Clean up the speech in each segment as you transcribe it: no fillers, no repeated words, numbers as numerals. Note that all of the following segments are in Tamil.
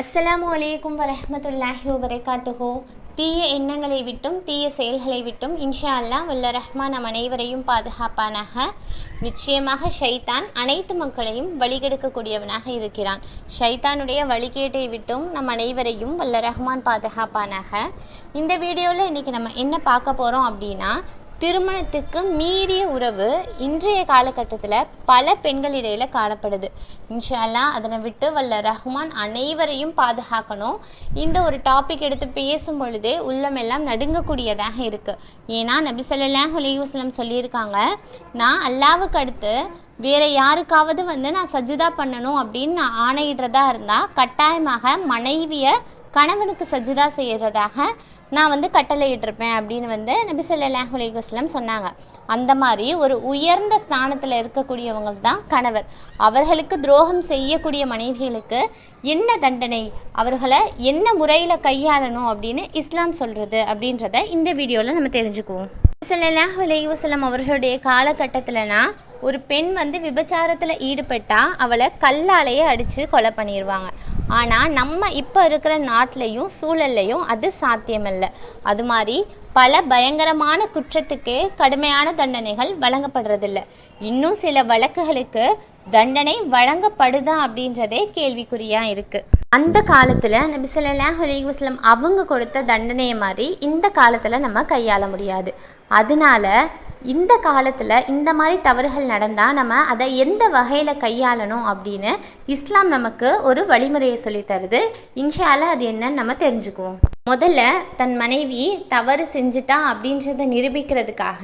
அஸ்ஸலாமு அலைக்கும் வரஹ்மத்துல்லாஹி வபரகாத்துஹு. தீய எண்ணங்களை விட்டும் தீய செயல்களை விட்டும் இன்ஷா அல்லாஹ் வல்ல ரஹ்மான் நம் அனைவரையும் பாதுகாப்பானாக. நிச்சயமாக ஷைத்தான் அனைத்து மக்களையும் வழிகெடுக்கக்கூடியவனாக இருக்கிறான். ஷைத்தானுடைய வழிகேட்டை விட்டும் நம் அனைவரையும் வல்ல ரஹ்மான் பாதுகாப்பானாக. இந்த வீடியோவில் இன்றைக்கி நம்ம என்ன பார்க்க போகிறோம் அப்படின்னா, திருமணத்துக்கு மீறிய உறவு இன்றைய காலகட்டத்தில் பல பெண்களிடையில் காணப்படுது. இன்ஷா அல்லாஹ் அதனை விட்டு வல்ல ரஹ்மான் அனைவரையும் பாதுகாக்கணும். இந்த ஒரு டாபிக் எடுத்து பேசும் பொழுதே உள்ளமெல்லாம் நடுங்கக்கூடியதாக இருக்குது. ஏன்னா நபி ஸல்லல்லாஹு அலைஹி வஸல்லம் சொல்லியிருக்காங்க, நான் அல்லாஹ்வுக்கு அடுத்து வேறு யாருக்காவது நான் சஜ்ஜிதா பண்ணணும் அப்படின்னு நான் ஆணையிடுறதா இருந்தால் கட்டாயமாக மனைவியை கணவனுக்கு சஜ்ஜிதா செய்கிறதாக நான் கட்டளையிட்டிருப்பேன் அப்படின்னு நபி ஸல்லல்லாஹு அலைஹி வஸல்லம் சொன்னாங்க. அந்த மாதிரி ஒரு உயர்ந்த ஸ்தானத்தில் இருக்கக்கூடியவங்க தான் கணவர். அவர்களுக்கு துரோகம் செய்யக்கூடிய மனைவிகளுக்கு என்ன தண்டனை, அவர்களை என்ன முறையில் கையாளணும் அப்படின்னு இஸ்லாம் சொல்கிறது அப்படின்றத இந்த வீடியோவில் நம்ம தெரிஞ்சுக்குவோம். ஸல்லல்லாஹு அலைஹி வஸல்லம் அவர்களுடைய காலகட்டத்தில்னா ஒரு பெண் விபச்சாரத்தில் ஈடுபட்டால் அவளை கல்லாலேயே அடித்து கொலை பண்ணிடுவாங்க. ஆனால் நம்ம இப்போ இருக்கிற நாட்டிலையும் சூழல்லையும் அது சாத்தியமல்ல. அது மாதிரி பல பயங்கரமான குற்றத்துக்கு கடுமையான தண்டனைகள் வழங்கப்படுறதில்ல. இன்னும் சில வழக்குகளுக்கு தண்டனை வழங்கப்படுதா அப்படின்றதே கேள்விக்குறியாக இருக்குது. அந்த காலத்தில் நபி ஸல்லல்லாஹு அலைஹி வஸல்லம் அவங்க கொடுத்த தண்டனையை மாதிரி இந்த காலத்தில் நம்ம கையாள முடியாது. அதனால இந்த காலத்தில் இந்த மாதிரி தவறுகள் நடந்தால் நம்ம அதை எந்த வகையில் கையாளணும் அப்படின்னு இஸ்லாம் நமக்கு ஒரு வழிமுறையை சொல்லித்தருது. இன்ஷா அல்லாஹ் அது என்னன்னு நம்ம தெரிஞ்சுக்குவோம். முதல்ல தன் மனைவி தவறு செஞ்சுட்டா அப்படின்றத நிரூபிக்கிறதுக்காக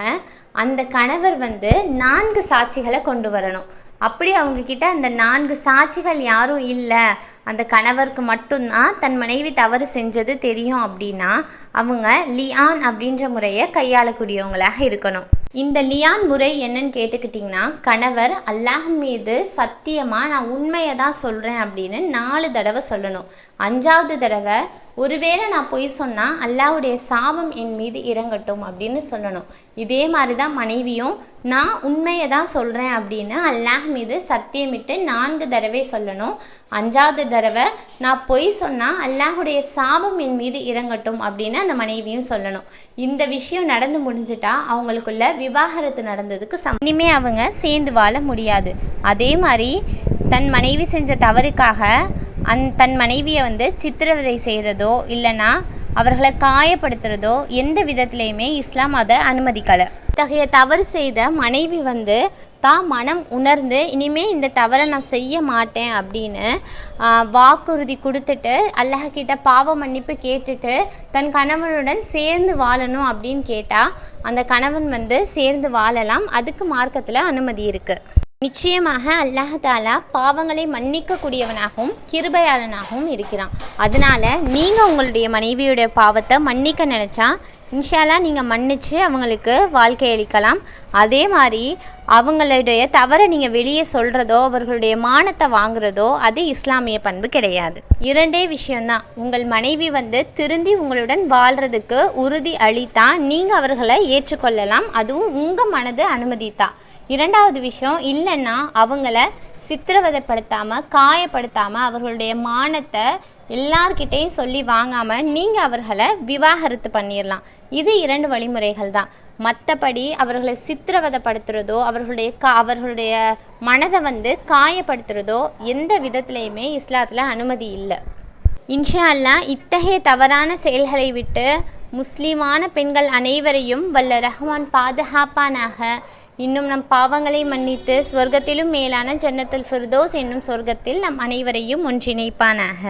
அந்த கணவர் 4 சாட்சிகளை கொண்டு வரணும். அப்படி அவங்கக்கிட்ட அந்த 4 சாட்சிகள் யாரும் இல்லை, அந்த கணவருக்கு மட்டும்தான் தன் மனைவி தவறு செஞ்சது தெரியும் அப்படின்னா அவங்க லியான் அப்படின்ற முறையை கையாளக்கூடியவங்களாக இருக்கணும். இந்த லியான் முறை என்னன்னு கேட்டுக்கிட்டிங்கன்னா, கணவர் அல்லாஹ் மீது சத்தியமாக நான் உண்மையை தான் சொல்கிறேன் அப்படின்னு 4 தடவை சொல்லணும். 5ஆவது தடவை ஒருவேளை நான் பொய் சொன்னால் அல்லாஹ்வுடைய சாபம் என் மீது இறங்கட்டும் அப்படின்னு சொல்லணும். இதே மாதிரி தான் மனைவியும் நான் உண்மையை தான் சொல்கிறேன் அப்படின்னு அல்லாஹ் மீது சத்தியமிட்டு 4 தடவை சொல்லணும். 5ஆவது தடவை நான் பொய் சொன்னால் அல்லாஹ்வுடைய சாபம் என் மீது இறங்கட்டும் அப்படின்னு அந்த மனைவியும் சொல்லணும். இந்த விஷயம் நடந்து முடிஞ்சிட்டா அவங்களுக்குள்ள விவாகரத்து நடந்ததுக்கு இனிமே அவங்க சேர்ந்து வாழ முடியாது. அதே மாதிரி தன் மனைவி செஞ்ச தவறுக்காக தன் மனைவியை சித்திரவதை செய்கிறதோ இல்லைன்னா அவர்களை காயப்படுத்துகிறதோ எந்த விதத்துலையுமே இஸ்லாம் அதை அனுமதிக்கலை. இத்தகைய தவறு செய்த மனைவி தான் மனம் உணர்ந்து இனிமே இந்த தவறை நான் செய்ய மாட்டேன் அப்படின்னு வாக்குறுதி கொடுத்துட்டு அல்லாஹ்கிட்ட பாவ மன்னிப்பு கேட்டுட்டு தன் கணவனுடன் சேர்ந்து வாழணும் அப்படின்னு கேட்டால் அந்த கணவன் சேர்ந்து வாழலாம். அதுக்கு மார்க்கத்தில் அனுமதி இருக்குது. நிச்சயமாக அல்லாஹ் தஆலா பாவங்களை மன்னிக்கக்கூடியவனாகவும் கிருபையாளனாகவும் இருக்கிறான். அதனால் நீங்கள் உங்களுடைய மனைவியுடைய பாவத்தை மன்னிக்க நினச்சா இன்ஷா அல்லாஹ் நீங்கள் மன்னித்து அவங்களுக்கு வாழ்க்கை அளிக்கலாம். அதே மாதிரி அவங்களுடைய தவறை நீங்கள் வெளியே சொல்கிறதோ அவர்களுடைய மானத்தை வாங்குறதோ அது இஸ்லாமிய பண்பு கிடையாது. 2 விஷயந்தான். உங்கள் மனைவி திருந்தி உங்களுடன் வாழ்கிறதுக்கு உறுதி அளித்தா நீங்கள் அவர்களை ஏற்றுக்கொள்ளலாம். அதுவும் உங்கள் மனது அனுமதித்தா. 2வது விஷயம் இல்லைன்னா அவங்கள சித்திரவதைப்படுத்தாமல் காயப்படுத்தாமல் அவர்களுடைய மானத்தை எல்லார்கிட்டையும் சொல்லி வாங்காமல் நீங்கள் அவர்களை விவாகரத்து பண்ணிடலாம். இது 2 வழிமுறைகள் தான். மற்றபடி அவர்களை சித்திரவதைப்படுத்துகிறதோ அவர்களுடைய மனதை காயப்படுத்துகிறதோ எந்த விதத்துலையுமே இஸ்லாத்தில் அனுமதி இல்லை. இன்ஷா அல்லாஹ் இத்தகைய தவறான செயல்களை விட்டு முஸ்லீமான பெண்கள் அனைவரையும் வல்ல ரஹ்மான் பாதுகாப்பானாக. இன்னும் நம் பாவங்களை மன்னித்து சொர்க்கத்திலும் மேலான ஜன்னத்துல் ஃபிர்தௌஸ் என்னும் சொர்க்கத்தில் நம் அனைவரையும் ஒன்றிணைப்பானாக.